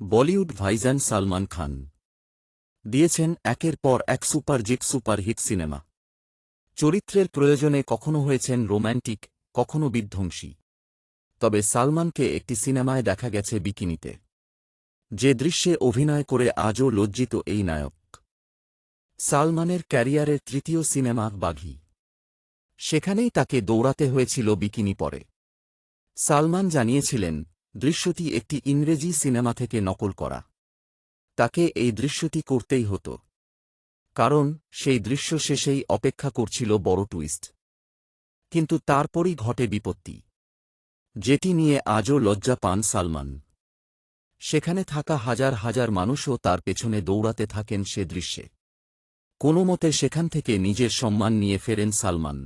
বলিউড ভাইজান সালমান খান দিয়েছেন একের পর এক সুপারহিট সিনেমা। চরিত্রের প্রয়োজনে কখনো হয়েছেন রোম্যান্টিক, কখনো বিধ্বংসী। তবে সালমানকে একটি সিনেমায় দেখা গেছে বিকিনিতে। যে দৃশ্যে অভিনয় করে আজও লজ্জিত এই নায়ক। সালমানের ক্যারিয়ারের তৃতীয় সিনেমা বাঘি। সেখানেই তাকে দৌড়াতে হয়েছিল বিকিনি পরে। সালমান জানিয়েছিলেন, দৃশ্যটি একটি ইংরেজি সিনেমা থেকে নকল করা। তাকে এই দৃশ্যটি করতেই হতো, কারণ সেই দৃশ্য শেষেই অপেক্ষা করছিল বড় টুইস্ট। কিন্তু তারপরই ঘটে বিপত্তি, যেটি নিয়ে আজও লজ্জা পান সালমান। সেখানে থাকা হাজার হাজার মানুষও তার পেছনে দৌড়াতে থাকেন সে দৃশ্যে। কোনোমতে সেখান থেকে নিজের সম্মান নিয়ে ফেরেন সালমান।